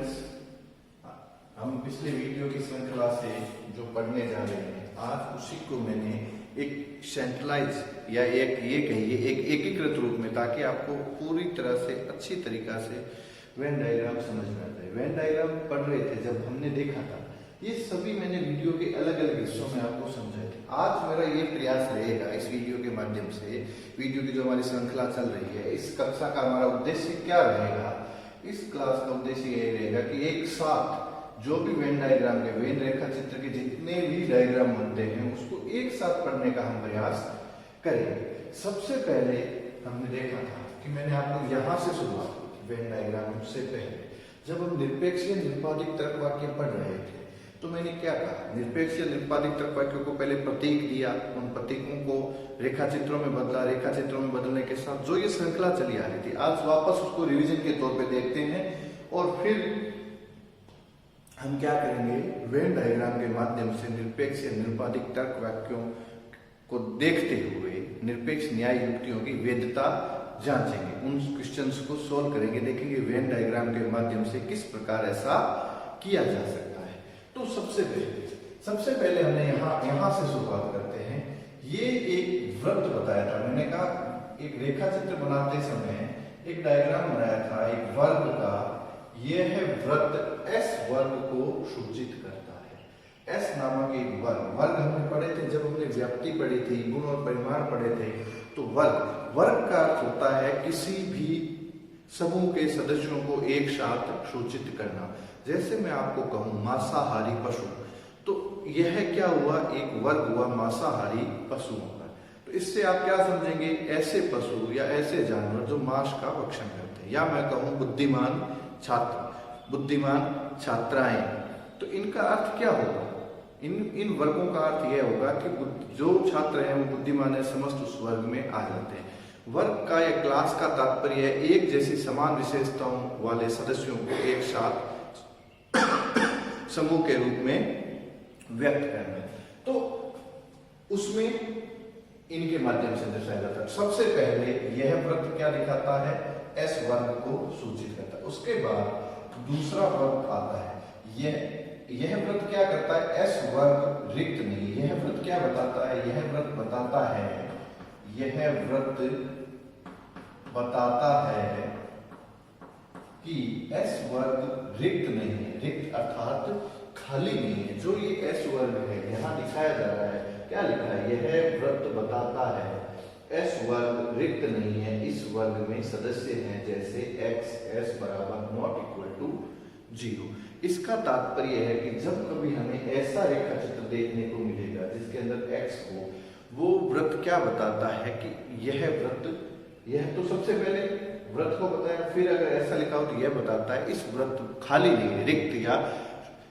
Students, हम पिछले video की श्रृंखला से जो पढ़ने जा रहे हैं, आज उसी को मैंने एक सेंट्रलाइज या एक ये कहिए एक एकीकृत रूप में, ताकि आपको पूरी तरह से अच्छी तरीका से वेन डायग्राम समझ में आता है। वेन डायग्राम पढ़ रहे थे जब हमने देखा था, ये सभी मैंने वीडियो के अलग अलग हिस्सों में आपको समझाए थे। आज मेरा ये प्रयास रहेगा इस वीडियो के माध्यम से, वीडियो की जो हमारी श्रृंखला चल रही है, इस कक्षा का हमारा उद्देश्य क्या रहेगा। इस क्लास का उद्देश्य ये रहेगा कि एक साथ जो भी वेन डायग्राम के, वेन रेखा चित्र के जितने भी डायग्राम बनते हैं उसको एक साथ पढ़ने का हम प्रयास करेंगे। सबसे पहले हमने देखा था कि मैंने आपको यहाँ से शुरुआत की थी वेन डायग्राम से पहले, जब हम निरपेक्ष निरुपाधिक तर्क वाक्य पढ़ रहे थे तो मैंने क्या कहा, निरपेक्ष निरुपाधिक तर्क वाक्यों को पहले प्रतीक दिया, उन प्रतीकों को रेखा चित्रों में बदला, रेखा चित्रों में बदलने के साथ जो ये श्रृंखला चली आ रही थी, आज वापस उसको रिवीजन के तौर पे देखते हैं। और फिर हम क्या करेंगे, वेन डायग्राम के माध्यम से निरपेक्ष निरुपाधिक तर्क वाक्यों को देखते हुए निरपेक्ष न्याय युक्तियों की वैधता जांचेंगे, उन क्वेश्चंस को सोल्व करेंगे, देखेंगे वेन डायग्राम के माध्यम से किस प्रकार ऐसा किया जा सकता है। तो सबसे पहले हमने यहाँ से शुरुआत करते हैं। ये एक वृत्त बताया था, मैंने कहा एक रेखा चित्र बनाते समय एक डायग्राम बनाया था एक वर्ग का। यह है वृत्त एस वर्ग को सूचित करता है। एस नामक एक वर्ग हमने पढ़े थे जब हमने व्याप्ति पढ़ी थी, गुण और परिमाण पढ़े थे। तो वर्ग का अर्थ होता है किसी भी समूह के सदस्यों को एक साथ सूचित करना। जैसे मैं आपको कहूं मांसाहारी पशु, तो यह क्या हुआ, एक वर्ग हुआ मांसाहारी पशुओं का। तो इससे आप क्या समझेंगे, ऐसे पशु या ऐसे जानवर जो मांस का भक्षण करते हैं। या मैं कहूं बुद्धिमान छात्र, बुद्धिमान छात्राएं, तो इनका अर्थ क्या होगा, इन वर्गों का अर्थ यह होगा कि जो छात्र हैं वो बुद्धिमान है, समस्त उस वर्ग में आ जाते हैं। वर्ग का या क्लास का तात्पर्य है एक जैसी समान विशेषताओं वाले सदस्यों को एक साथ समूह के रूप में व्यक्त करना है। तो उसमें इनके माध्यम से दर्शाया जाता है। सबसे पहले यह वृत्त क्या दिखाता है, एस वर्ग को सूचित करता है। उसके बाद दूसरा वृत्त आता है, यह वृत्त क्या करता है, एस वर्ग रिक्त नहीं। यह वृत्त क्या बताता है, यह वृत्त बताता है, यह वृत्त बताता है कि एस वर्ग रिक्त नहीं है। रिक्त अर्थात खाली नहीं है। जो ये एस वर्ग है यहाँ दिखाया जा रहा है, क्या लिखा है, यह वृत्त बताता है एस वर्ग रिक्त नहीं है, इस वर्ग में सदस्य हैं जैसे एक्स एस बराबर नॉट इक्वल टू 0। इसका तात्पर्य है कि जब कभी हमें ऐसा रेखा चित्र देखने को मिलेगा जिसके अंदर एक्स हो, वो वृत्त क्या बताता है कि यह वृत्त, यह तो सबसे पहले वृत्त को बताया, फिर अगर ऐसा लिखा हो तो यह बताता है इस वृत्त खाली नहीं है, रिक्त, या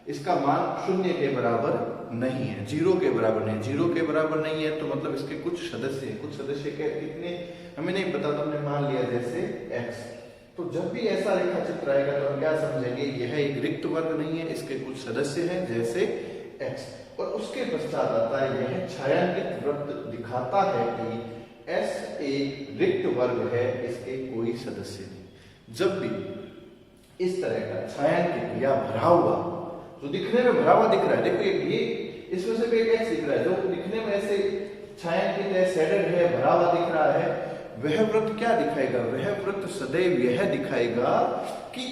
इसका मान 0 के बराबर नहीं है, 0 के बराबर नहीं। 0 के बराबर नहीं है तो मतलब इसके कुछ सदस्य हैं, कुछ सदस्य के कितने हमें नहीं पता, तो हमने मान लिया जैसे x। तो जब भी ऐसा रेखा चित्र आएगा तो हम क्या समझेंगे, यह एक रिक्त वर्ग नहीं है, इसके कुछ सदस्य हैं जैसे x। और उसके पश्चात आता है, यह छायांकित वृत्त दिखाता है कि s एक रिक्त वर्ग है, इसके कोई सदस्य नहीं। जब भी इस तरह का छायांकित या भरा हुआ, जो दिखने में भरा हुआ दिख रहा है, देखो ये इसमें से एक एक्स दिख रहा है, जो दिखने में ऐसे छायांकित है, शेडेड है, भरा हुआ दिख रहा है, वह वृत्त क्या दिखाएगा, वह वृत्त सदैव यह दिखाएगा कि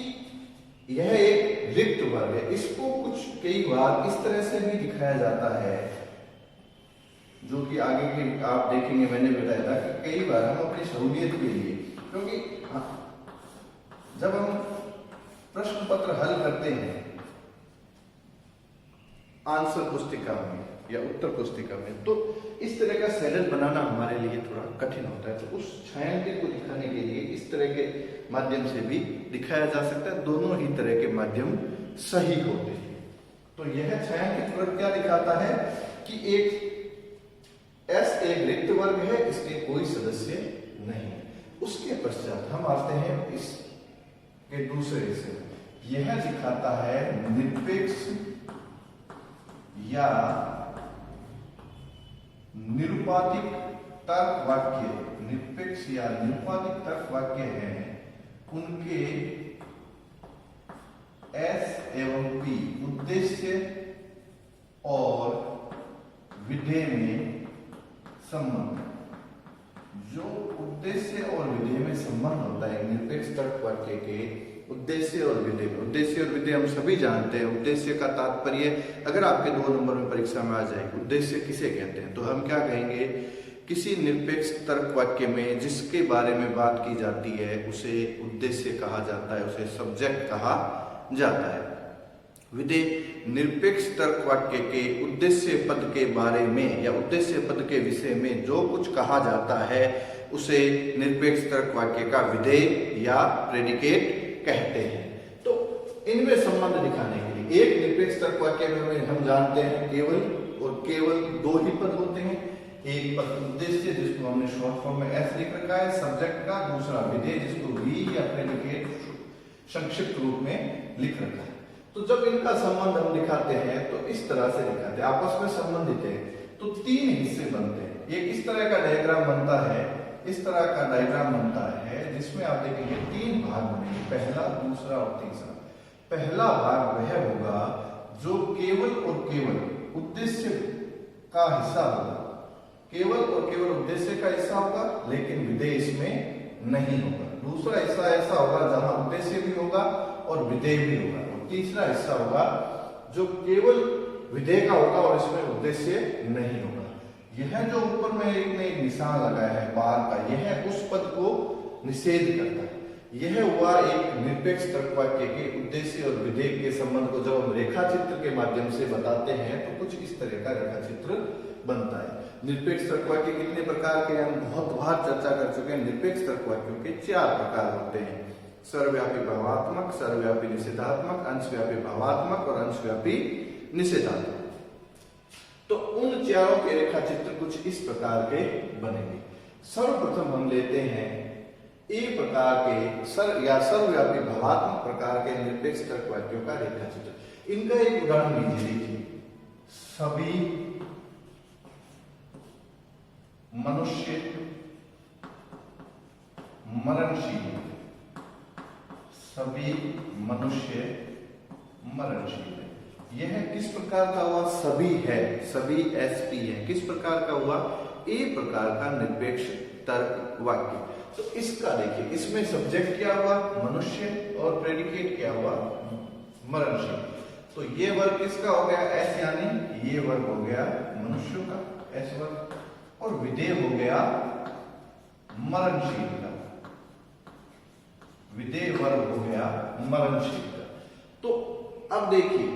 यह एक रिक्त वर्ग है। इसको कुछ कई बार इस तरह से भी दिखाया जाता है, जो कि आगे के आप देखेंगे, मैंने बताया था कि कई बार हम अपनी सहूलियत के लिए, क्योंकि जब हम प्रश्न पत्र हल करते हैं आंसर पुस्तिका में या उत्तर पुस्तिका में, तो इस तरह का शेडेड बनाना हमारे लिए थोड़ा कठिन होता है। तो उस छायांकित को दिखाने के लिए इस तरह के माध्यम से भी दिखाया जा सकता है, दोनों ही तरह के माध्यम सही होते हैं। तो यह छायांकित वृत्त क्या दिखाता है कि एक एस एक रिक्त वर्ग है, इसके कोई सदस्य नहीं। उसके पश्चात हम आते हैं इसके दूसरे हिस्से, यह दिखाता है निरपेक्ष या निरुपाधिक तर्क वाक्य, निरपेक्ष या निरुपाधिक तर्क वाक्य हैं, उनके एस विधेय में संबंध होता है निरपेक्ष तर्क वाक्य के उद्देश्य और विधेय में। उद्देश्य और विधेय हम सभी जानते हैं। उद्देश्य का तात्पर्य अगर आपके 2 नंबर में परीक्षा में आ जाए, उद्देश्य किसे कहते हैं, तो हम क्या कहेंगे, किसी निरपेक्ष तर्क वाक्य में जिसके बारे में बात की जाती है उसे उद्देश्य कहा जाता है, उसे सब्जेक्ट कहा जाता है। विधेय निरपेक्ष तर्क वाक्य के उद्देश्य पद के बारे में या उद्देश्य पद के विषय में जो कुछ कहा जाता है उसे निरपेक्ष तर्क वाक्य का विधेय या प्रेडिकेट कहते हैं। तो इनमें संबंध दिखाने के लिए एक निरपेक्ष तर्क वाक्य में हम जानते हैं केवल और केवल 2 ही पद होते हैं। एक पद उद्देश्य जिसको हमने शॉर्ट फॉर्म में एस लिख रखा है सब्जेक्ट का, दूसरा विधेय जिसको वी या प्रेडिकेट संक्षिप्त रूप में लिख रखा है। तो जब इनका संबंध हम दिखाते हैं तो इस तरह से दिखाते हैं, आपस में संबंधित है तो 3 हिस्से बनते हैं। एक इस तरह का डायग्राम बनता है, इस तरह का डायग्राम बनता है जिसमें आप देखेंगे 3 भाग बनेंगे, पहला, दूसरा और तीसरा। पहला भाग वह होगा जो केवल और केवल उद्देश्य का हिस्सा होगा, केवल और केवल उद्देश्य का हिस्सा होगा, लेकिन विधेय इसमें नहीं होगा। दूसरा हिस्सा ऐसा होगा जहां उद्देश्य भी होगा और विधेय भी होगा। और तीसरा हिस्सा होगा जो केवल विधेय का होगा और इसमें उद्देश्य नहीं होगा। यह जो ऊपर में एक निशान लगाया है बार का, यह उस पद को निषेध करता है। यह हुआ एक निरपेक्ष तर्क वाक्य के उद्देश्य और विधेय के संबंध को जब हम रेखा चित्र के माध्यम से बताते हैं तो कुछ इस तरह का रेखा चित्र बनता है। निरपेक्ष तर्क वाक्य कितने प्रकार के हम बहुत बार चर्चा कर चुके हैं। निरपेक्ष तर्क वाक्यों के 4 प्रकार होते हैं, सर्वव्यापी भावात्मक, सर्वव्यापी निषेधात्मक, अंशव्यापी भावात्मक और अंशव्यापी निषेधात्मक। तो उन चारों के रेखा चित्र कुछ इस प्रकार के बनेंगे। सर्वप्रथम हम लेते हैं ए प्रकार के सर्वव्यापी भावात्मक प्रकार के निरपेक्ष तर्क वाक्यों का रेखा चित्र। इनका एक उदाहरण लीजिए, सभी मनुष्य मरणशील, सभी मनुष्य मरणशील है। यह किस प्रकार का हुआ, सभी है, सभी एसपी है, किस प्रकार का हुआ, ए प्रकार का निरपेक्ष तर्क वाक्य। तो इसका देखिए, इसमें सब्जेक्ट क्या हुआ, मनुष्य, और प्रेडिकेट क्या हुआ, मरणशील। तो ये वर्ग किसका हो गया, एस, यानी ये वर्ग हो गया मनुष्यों का, एस वर्ग, और विधेय हो गया मरणशील का, विधेय वर्ग हो गया मरणशील का। तो अब देखिए,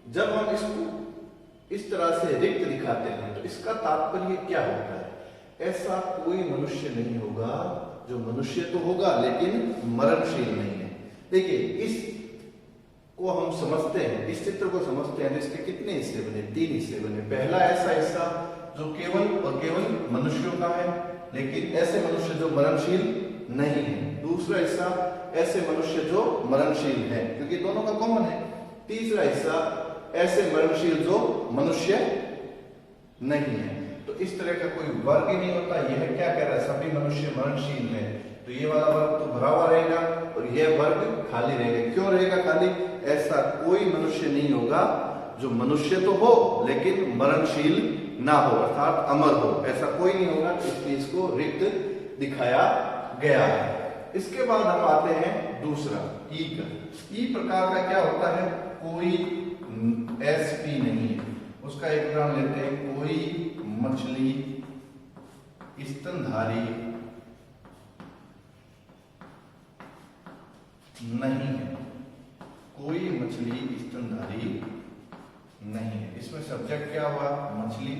जब हम इसको इस तरह से रिक्त दिखाते हैं तो इसका तात्पर्य क्या होता है, ऐसा कोई मनुष्य नहीं होगा जो मनुष्य तो होगा लेकिन मरणशील नहीं है। देखिए, इस को हम समझते हैं, इस चित्र को समझते हैं, इसके कितने हिस्से बने, 3 हिस्से बने। पहला ऐसा हिस्सा जो केवल और केवल मनुष्यों का है, लेकिन ऐसे मनुष्य जो मरणशील नहीं है। दूसरा हिस्सा ऐसे मनुष्य जो मरणशील है, क्योंकि दोनों का कॉमन है। तीसरा हिस्सा ऐसे मरणशील जो मनुष्य नहीं है। तो इस तरह का कोई वर्ग ही नहीं होता। यह क्या कह रहा है, सभी मनुष्य मरणशील है, तो ये वाला वर्ग तो भरा हुआ रहेगा और यह वर्ग खाली रहेगा। क्यों रहेगा खाली, ऐसा कोई मनुष्य नहीं होगा जो मनुष्य तो हो लेकिन मरणशील ना हो, अर्थात अमर हो, ऐसा कोई नहीं होगा। इसलिए इसको रिक्त दिखाया गया है। इसके बाद हम आते हैं दूसरा, ई का। ई प्रकार का क्या होता है, कोई एसपी नहीं है। उसका एक उदाहरण लेते हैं, कोई मछली स्तनधारी नहीं है, कोई मछली स्तनधारी नहीं है। इसमें सब्जेक्ट क्या हुआ, मछली,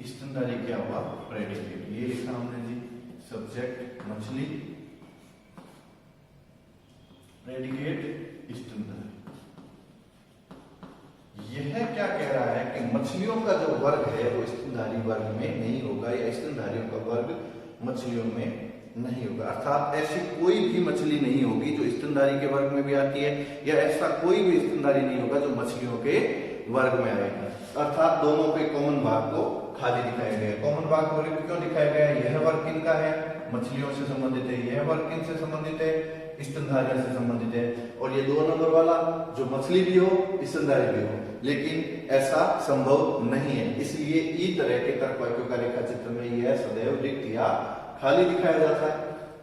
स्तनधारी क्या हुआ, प्रेडिकेट। ये लिखा हमने जी, सब्जेक्ट मछली, प्रेडिकेट स्तनधारी। यह क्या कह रहा है कि मछलियों का जो वर्ग है वो स्तनधारी वर्ग में नहीं होगा, या स्तनधारियों का वर्ग मछलियों में नहीं होगा। अर्थात ऐसी कोई भी मछली नहीं होगी जो स्तनधारी के वर्ग में भी आती है, या ऐसा कोई भी स्तनधारी नहीं होगा जो मछलियों के वर्ग में आएगा। अर्थात दोनों के कॉमन भाग को खाली दिखाया गया है। कॉमन भाग को रिक्त क्यों दिखाया गया है, यह वर्ग किनका है, मछलियों से संबंधित है, यह वर्ग किन से संबंधित है, स्तनधारियों से संबंधित है। और ये 2 नंबर वाला जो मछली भी हो स्तनधारी भी हो, लेकिन ऐसा संभव नहीं है। इसलिए ई तरह के तर्क वाक्यों का रेखा चित्र में यह सदैव रिक्त या खाली दिखाया जाता है।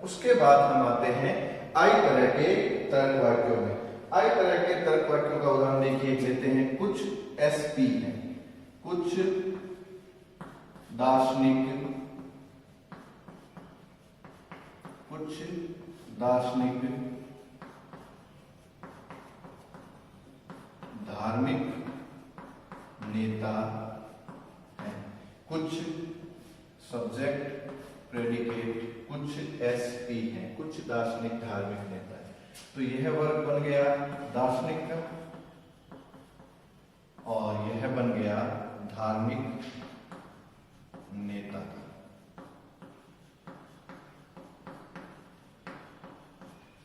उसके बाद हम आते हैं आई तरह के तर्क वाक्यों में। आई तरह के तर्क वाक्यों का उदाहरण देखिए, लेते हैं कुछ एसपी है, कुछ दार्शनिक, कुछ दार्शनिक धार्मिक नेता है, कुछ सब्जेक्ट प्रेडिकेट, कुछ एसपी है, कुछ दार्शनिक धार्मिक नेता है। तो यह वर्ग बन गया दार्शनिक का और यह बन गया धार्मिक नेता का।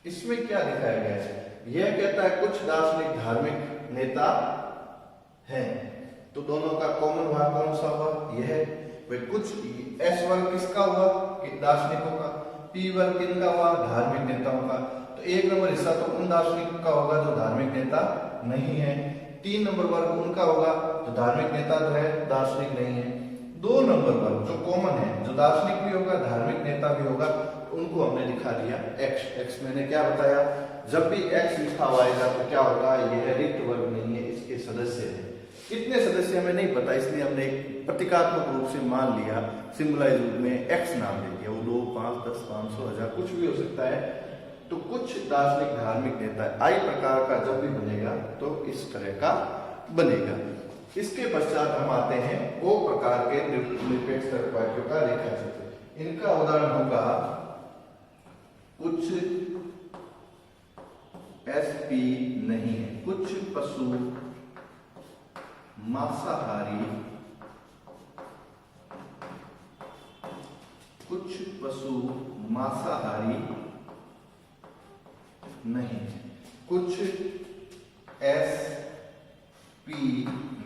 इसमें क्या दिखाया गया है? यह कहता है कुछ दार्शनिक धार्मिक नेता हैं, तो दोनों का कॉमन भाग कौन सा हुआ? यह। वे कुछ एस वर्ग किसका हुआ? कि दार्शनिकों का। पी वर्ग किनका हुआ? धार्मिक नेताओं का। तो एक नंबर हिस्सा तो उन दार्शनिकों का होगा जो धार्मिक नेता नहीं है। 3 नंबर वर्ग उनका होगा जो धार्मिक नेता जो है दार्शनिक नहीं है। 2 नंबर वर्ग जो कॉमन है, जो दार्शनिक भी होगा धार्मिक नेता भी होगा, उनको हमने दिखा दिया एक्स। एक्स मैंने क्या बताया? जब भी एक्स लिखा हुआ आएगा तो क्या होगा? यह रिक्त वर्ग नहीं है, इसके सदस्य है। कितने सदस्य हमें नहीं पता, इसलिए हमने एक प्रतीकात्मक रूप से मान लिया, सिंबलाइज रूप में एक्स नाम दे दिया। वो 2, 5, 10, 500, 1000 कुछ भी हो सकता है। तो कुछ दार्शनिक धार्मिक नेता आई प्रकार का जब भी बनेगा तो इस तरह का बनेगा। इसके पश्चात हम आते हैं ओ प्रकार के निरपेक्ष तर्क वाक्यों का रेखा चित्र। इनका उदाहरण होगा कुछ एसपी नहीं है, कुछ पशु मांसाहारी, कुछ पशु मांसाहारी नहीं, कुछ एसपी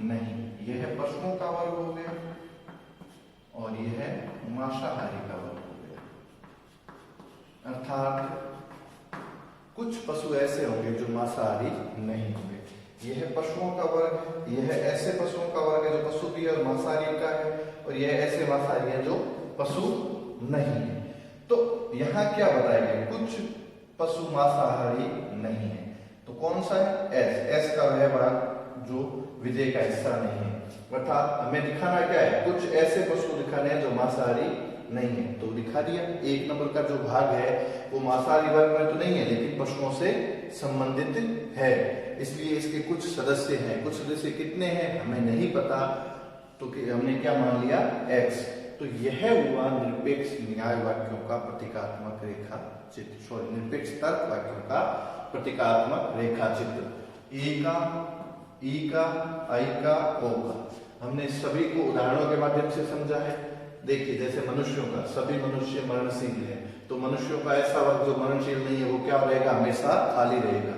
नहीं। यह पशुओं का वर्ग हो गया और यह मांसाहारी का वर्ग हो गया। अर्थात कुछ पशु ऐसे होंगे जो मांसाहारी नहीं होंगे। यह पशुओं का वर्ग है, यह ऐसे पशुओं का वर्ग है जो पशु भी है और मांसाहारी का है, और यह ऐसे मांसाहारी है जो पशु नहीं है। तो यहां क्या बताया गया? कुछ पशु मांसाहारी नहीं है, तो कौन सा है? एस। एस का वह भाग जो विधेय का हिस्सा नहीं है। अर्थात हमें दिखाना क्या है? कुछ ऐसे पशु दिखाने हैं जो मांसाहारी नहीं है, तो दिखा दिया। 1 नंबर का जो भाग है वो मांसाहारी वर्ग में तो नहीं है, लेकिन पशुओं से संबंधित है, इसलिए इसके कुछ सदस्य हैं। कुछ सदस्य कितने हैं हमें नहीं पता, तो हमने क्या मान लिया? एक्स। तो यह हुआ निरपेक्ष न्याय वाक्यों का प्रतीकात्मक रेखा चित्र, सॉरी निरपेक्ष तर्क वाक्यों का प्रतीकात्मक रेखा चित्र। ए का, ई का, आई का, ओ का हमने सभी को उदाहरणों के माध्यम से समझा है। देखिए जैसे मनुष्यों का, सभी मनुष्य मरणशील है, तो मनुष्यों का ऐसा वर्ग जो मरणशील नहीं है वो क्या रहेगा? हमेशा खाली रहेगा।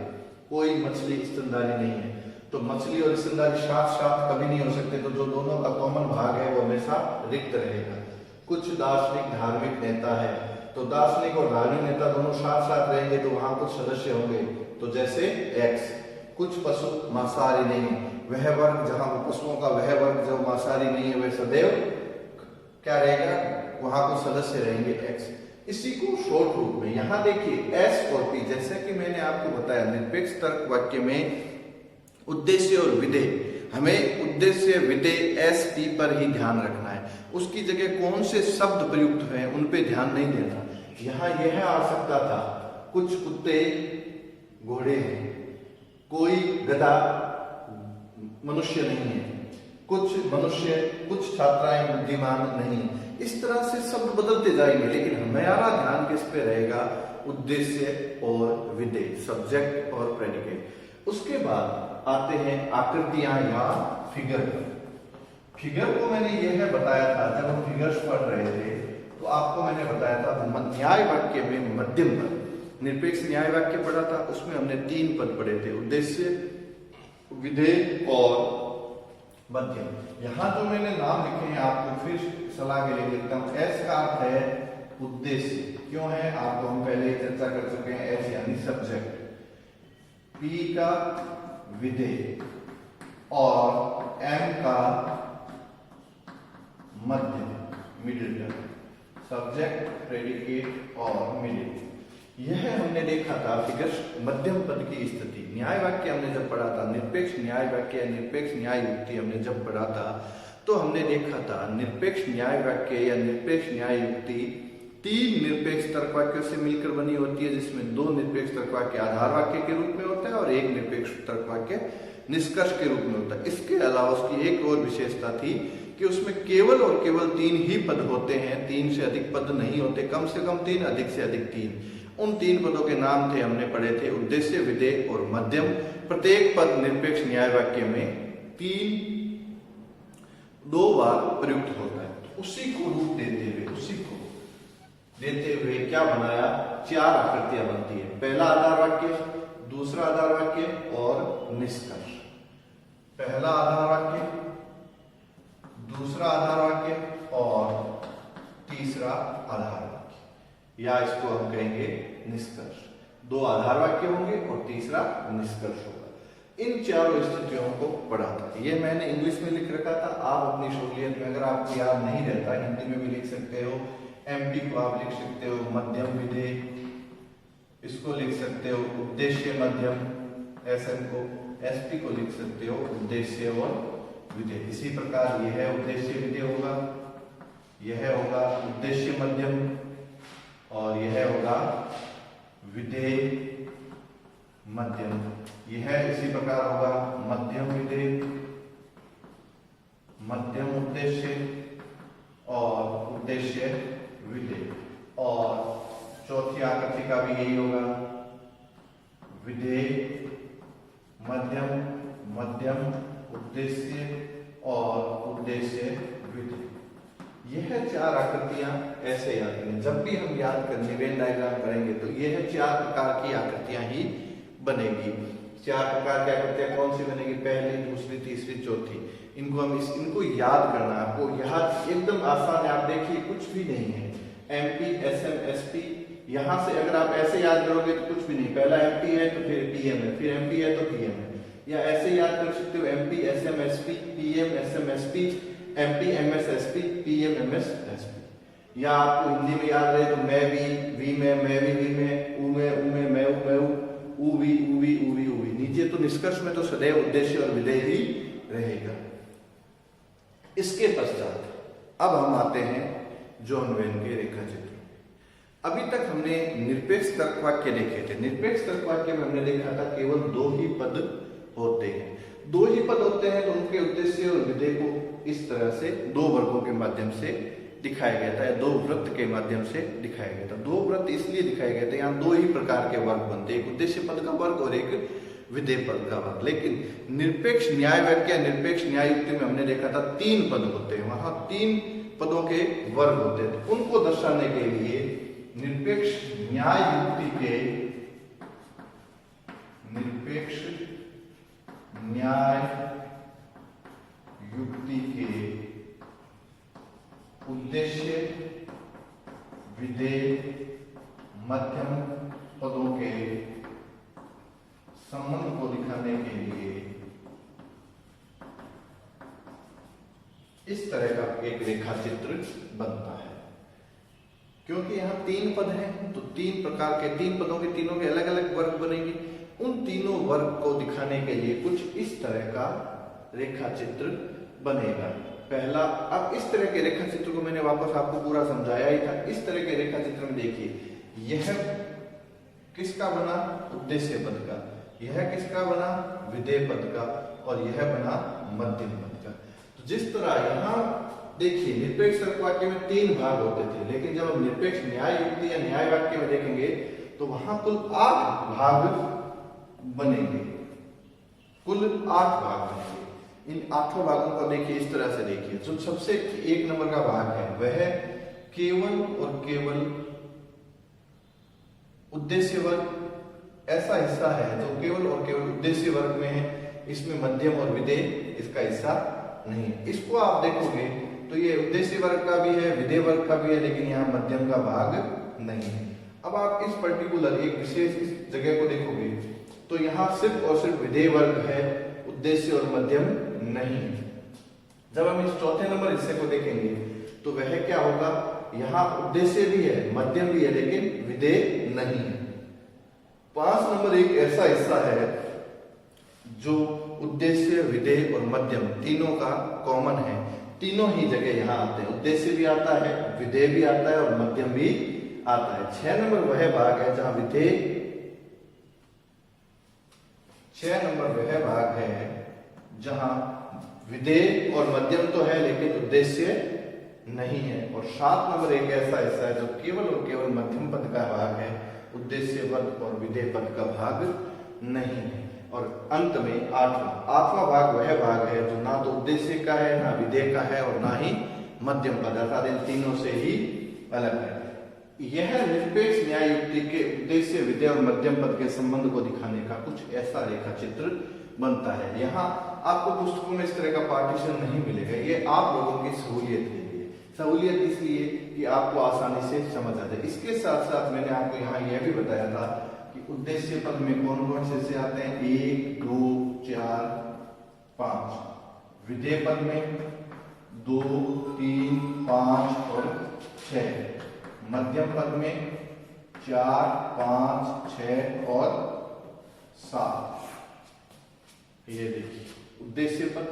कोई मछली स्तनधारी नहीं है, तो मछली और स्तनधारी साथ साथ कभी नहीं हो सकते, तो जो दोनों का कॉमन भाग है वो हमेशा रिक्त रहेगा। कुछ दार्शनिक धार्मिक नेता है, तो दार्शनिक और धार्मिक नेता दोनों साथ साथ रहेंगे, तो वहां कुछ सदस्य होंगे, तो जैसे एक्स। कुछ पशु मांसाहारी नहीं है, वह वर्ग जहां पशुओं का वह वर्ग जो मांसाहारी नहीं है वह सदैव क्या रहेगा? वहां कुछ सदस्य रहेंगे एक्स। इसी को शॉर्ट रूप में यहां देखिए एस और पी, जैसे कि मैंने आपको बताया निरपेक्ष तर्क वाक्य में उद्देश्य और विधेय, हमें उद्देश्य विधेय एस पी पर ही ध्यान रखना है। उसकी जगह कौन से शब्द प्रयुक्त हैं उन पे ध्यान नहीं देना। यहां यह आ सकता था कुछ कुत्ते घोड़े हैं, कोई गधा मनुष्य नहीं है, कुछ मनुष्य, कुछ छात्राएं बुद्धिमान नहीं। इस तरह से शब्द बदलते जाएंगे, लेकिन हमारा ध्यान किस पे रहेगा? उद्देश्य और विधेय, सब्जेक्ट और प्रेडिकेट। उसके बाद आते हैं आकृतियां या फिगर। फिगर को मैंने यह बताया था, जब हम फिगर्स पढ़ रहे थे तो आपको मैंने बताया था न्याय वाक्य में मध्यम पद, निरपेक्ष न्याय वाक्य पढ़ा था, उसमें हमने 3 पद पढ़े थे, उद्देश्य, विधेय और मध्यम। यहां जो मैंने नाम लिखे हैं आपको फिर सलाह के लिए लिखता हूं। एस का अर्थ है उद्देश्य, क्यों है आपको हम पहले ही चर्चा कर चुके हैं, एस यानी सब्जेक्ट। पी का विधेय और एम का मध्य, मिडिल टर्म। सब्जेक्ट, प्रेडिकेट और मीडियम। यह हमने देखा था फिगर मध्यम पद की स्थिति। न्याय वाक्य हमने जब पढ़ा था, निरपेक्ष न्याय वाक्य या निरपेक्ष न्याय युक्ति हमने जब पढ़ा था, तो हमने देखा था निरपेक्ष न्याय वाक्य या निरपेक्ष न्याय युक्ति 3 निरपेक्ष तर्क वाक्यों से मिलकर बनी होती है, जिसमें 2 निरपेक्ष तर्क वाक्य आधार वाक्य के रूप में होता है और 1 निरपेक्ष तर्क वाक्य निष्कर्ष के रूप में होता है। इसके अलावा उसकी एक और विशेषता थी कि उसमें केवल और केवल 3 ही पद होते हैं, 3 से अधिक पद नहीं होते, कम से कम 3, अधिक से अधिक 3। उन 3 पदों के नाम थे, हमने पढ़े थे, उद्देश्य, विधेय और मध्यम। प्रत्येक पद निरपेक्ष न्याय वाक्य में 2 बार प्रयुक्त होता है। तो उसी को रूप देते हुए क्या बनाया, 4 आकृतियां बनती है। पहला आधार वाक्य, दूसरा आधार वाक्य और निष्कर्ष। पहला आधार वाक्य, दूसरा आधार वाक्य और तीसरा आधार वाक्य, या इसको हम कहेंगे निष्कर्ष। 2 आधार वाक्य होंगे और तीसरा निष्कर्ष होगा। इन चारों स्थितियों को पढ़ा था। ये मैंने इंग्लिश में लिख रखा था, आप अपनी सहूलियत में, अगर आपको याद नहीं रहता, हिंदी में भी लिख सकते हो। एमपी को आप लिख सकते हो मध्यम विधेय, इसको लिख सकते हो उद्देश्य मध्यम, एसएम को, एसपी को लिख सकते हो उद्देश्य और विधेय। इसी प्रकार यह उद्देश्य विधेय होगा, यह होगा उद्देश्य मध्यम और यह होगा विधेय मध्यम। यह इसी प्रकार होगा मध्यम विधेय, मध्यम उद्देश्य और उद्देश्य विधेय। और चौथी आकृति का भी यही होगा, विधेय मध्यम, मध्यम उद्देश्य और उद्देश्य विधेय। यह 4 आकृतियां ऐसे याद करें। जब भी हम याद करने वेन डायग्राम करेंगे तो यह 4 प्रकार की आकृतियां ही बनेगी। 4 प्रकार की आकृतियां कौन सी बनेगी, पहली, दूसरी, तीसरी, चौथी। इनको याद करना, आपको याद एकदम आसान है। आप देखिए कुछ भी नहीं है, एमपी, एसएम, एसपी, यहां से अगर आप ऐसे याद करोगे तो कुछ भी नहीं। पहला एमपी है तो फिर पीएम है, फिर एमपी है तो पीएम है, या ऐसे याद कर सकते हो MP, SM, SP, PM, SM, SP, MP, MS, SP, PM, MS, SP. या आपको हिंदी में याद रहे तो मैं भी, वी में, मैं भी, वी में, ऊ में, ऊ में, मैं ऊ, वी, ऊवी, ऊवी, ऊवी। नीचे तो निष्कर्ष में तो सदैव उद्देश्य और विधेय ही रहेगा। इसके पश्चात अब हम आते हैं जॉन वेन के रेखा चित्र। अभी तक हमने निरपेक्ष तर्क वाक्य देखे थे। निरपेक्ष तर्क वाक्य में हमने देखा था केवल 2 ही पद होते हैं। 2 ही पद होते हैं तो उनके उद्देश्य और विधेय को इस तरह से 2 वर्गों के माध्यम से दिखाया गया था, या 2 वृत्त के माध्यम से दिखाया गया था। 2 वृत्त इसलिए दिखाए गए थे, यहाँ 2 ही प्रकार के वर्ग बनते, एक उद्देश्य पद का वर्ग और एक विधेय पद का वर्ग। लेकिन निरपेक्ष न्याय वाक्य, निरपेक्ष न्याय युक्ति में हमने देखा था 3 पद होते हैं, वहां 3 पदों के वर्ग होते थे। उनको दर्शाने के लिए निरपेक्ष न्याय युक्ति के, निरपेक्ष न्याय युक्ति के उद्देश्य, विधेय, मध्यम पदों के संबंध को दिखाने के लिए इस तरह का एक रेखा चित्र बनता है। क्योंकि यहाँ 3 पद हैं तो 3 प्रकार के, 3 पदों के तीनों के अलग अलग वर्ग बनेंगे। उन तीनों वर्ग को दिखाने के लिए कुछ इस तरह का रेखा चित्र बनेगा। पहला, अब इस तरह के रेखा चित्र को मैंने वापस आपको पूरा समझाया ही था। इस तरह के रेखा चित्र में देखिए, यह किसका बना, उद्देश्य पद का, यह किसका बना, विधेय पद का, और यह बना मध्यम पद का। तो जिस तरह यहाँ देखिए निरपेक्ष तर्क वाक्य में 3 भाग होते थे, लेकिन जब हम निरपेक्ष न्याय युक्ति या न्याय वाक्य में देखेंगे तो वहां कुल 8 भाग बनेंगे, कुल 8 भाग बनेंगे। इन 8 भागों को देखिए इस तरह से देखिए। जो सबसे 1 नंबर का भाग है वह केवल और केवल उद्देश्य वर्ग, ऐसा हिस्सा है जो केवल और केवल उद्देश्य वर्ग में है। इसमें मध्यम और विधेय इसका हिस्सा नहीं है। इसको आप देखोगे तो ये उद्देश्य वर्ग का भी है, विधेय वर्ग का भी है, लेकिन यहाँ मध्यम का भाग नहीं है। अब आप इस पर्टिकुलर एक विशेष इस जगह को देखोगे तो यहाँ सिर्फ और सिर्फ विधेय वर्ग है, उद्देश्य और मध्यम नहीं है। जब हम इस चौथे नंबर हिस्से को देखेंगे तो वह क्या होगा, यहाँ उद्देश्य भी है, मध्यम भी है, लेकिन विधेय नहीं है। 5 नंबर एक ऐसा हिस्सा है जो उद्देश्य, विधेय और मध्यम तीनों का कॉमन है। तीनों ही जगह यहाँ आते हैं, उद्देश्य भी आता है, विधेय भी आता है और मध्यम भी आता है। 6 नंबर वह भाग है जहां विधेय 6 नंबर वह भाग है जहां विधेय और मध्यम तो है लेकिन उद्देश्य नहीं है। और 7 नंबर एक ऐसा हिस्सा है जो केवल और केवल मध्यम पद का भाग है, उद्देश्य पद और विधेय पद का भाग नहीं है। और अंत में आठवां भाग वह भाग है जो ना तो उद्देश्य का है, ना विधेय का है और ना ही मध्यम पद, अर्थात इन तीनों से ही अलग है। यह निरपेक्ष न्याय युक्ति के उद्देश्य, विधेय और मध्यम पद के संबंध को दिखाने का कुछ ऐसा रेखा चित्र बनता है। यहाँ आपको पुस्तकों में इस तरह का पार्टीशन नहीं मिलेगा, ये आप लोगों की सहूलियत के लिए, सहूलियत इसलिए कि आपको आसानी से समझ आ जाए। इसके साथ साथ मैंने आपको यहाँ यह भी बताया था कि उद्देश्य पद में कौन कौन से आते हैं, 1, 2, 4, 5, विधेय पद में 2, 3, 5 और 6, मध्यम पद में 4, 5, 6 और 7। ये देखिए उद्देश्य पद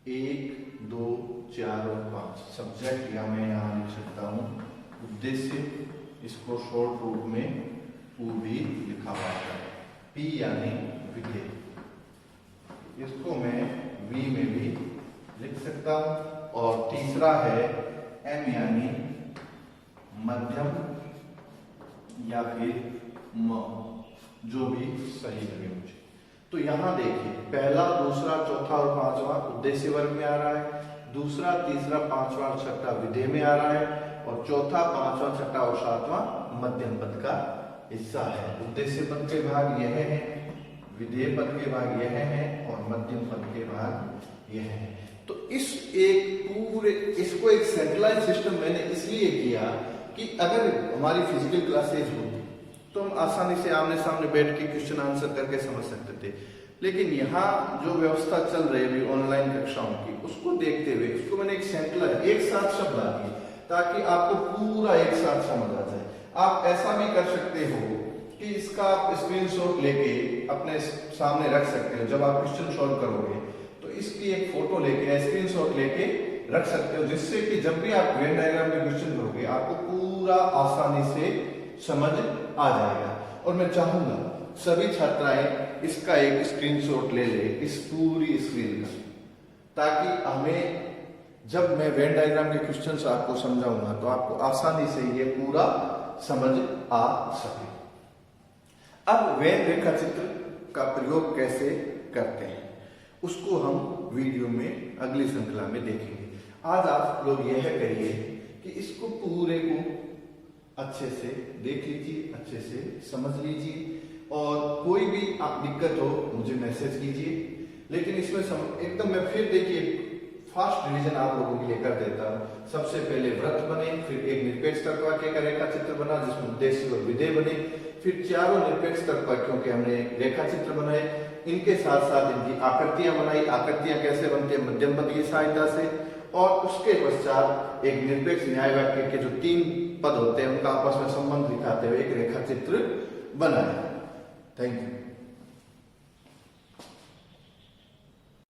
1, 2, 4 और 5 सब्जेक्ट, या मैं यहाँ लिख सकता हूँ उद्देश्य, इसको शॉर्ट रूप में पू भी लिखा हुआ है, P यानी विधेय, इसको मैं V में भी लिख सकता हूँ। और तीसरा है M यानी मध्यम या फिर म, जो भी सही लगे मुझे। तो यहाँ देखिए पहला, दूसरा, चौथा और 5वां उद्देश्य वर्ग में आ रहा है, दूसरा, तीसरा, 5वां और 6वां विधेय में आ रहा है, और चौथा, 5वां, 6वां और 7वां मध्यम पद का हिस्सा है। उद्देश्य पद के भाग यह है, विधेय पद के भाग यह है और मध्यम पद के भाग यह है। तो इस एक पूरे इसको एक सेंट्रलाइज सिस्टम मैंने इसलिए किया कि अगर हमारी फिजिकल क्लासेज होती तो हम आसानी से आमने सामने बैठ के क्वेश्चन आंसर करके समझ सकते थे, लेकिन यहाँ जो व्यवस्था चल रही है ऑनलाइन कक्षाओं की, उसको देखते हुए उसको मैंने एक सेंट्रलाइज एक साथ शब्द ला दिए ताकि आपको पूरा एक साथ समझ आ जाए। आप ऐसा भी कर सकते हो कि इसका आप स्क्रीनशॉट लेके अपने सामने रख सकते हो, जब आप क्वेश्चन सॉल्व करोगे तो इसकी एक फोटो लेके स्क्रीनशॉट लेके रख सकते हो, जिससे कि जब भी आप वेन डायग्राम में क्वेश्चन करोगे आपको पूरा आसानी से समझ आ जाएगा। और मैं चाहूंगा सभी छात्राएं इसका एक स्क्रीनशॉट ले ले इस पूरी स्क्रीन का, ताकि हमें जब मैं वेन डायग्राम के क्वेश्चंस आपको समझाऊंगा तो आपको आसानी से ये पूरा समझ आ सके। अब वेन रेखा चित्र का प्रयोग कैसे करते हैं उसको हम वीडियो में अगली श्रृंखला में देखेंगे। आज आप लोग यह करिए कि इसको पूरे को अच्छे से देख लीजिए, अच्छे से समझ लीजिए, और कोई भी आप दिक्कत हो मुझे मैसेज कीजिए। लेकिन इसमें एकदम मैं फिर देखिए फास्ट रिवीजन आप लोगों के लिए कर देता हूँ। सबसे पहले वृत्त बने, फिर एक निरपेक्ष तर्कवाक्य का रेखा चित्र बना जिसमें उद्देश्य और विधेय बने, फिर चारों निरपेक्ष तर्कवाक्यों के हमने रेखा चित्र बनाए, इनके साथ साथ इनकी आकृतियां बनाई। आकृतियां कैसे बनती है, मध्यम पद की सहायता से, और उसके पश्चात एक निरपेक्ष न्याय वाक्य के जो 3 पद होते हैं उनका आपस में संबंध दिखाते हुए एक रेखा चित्र बनाया। Thank you.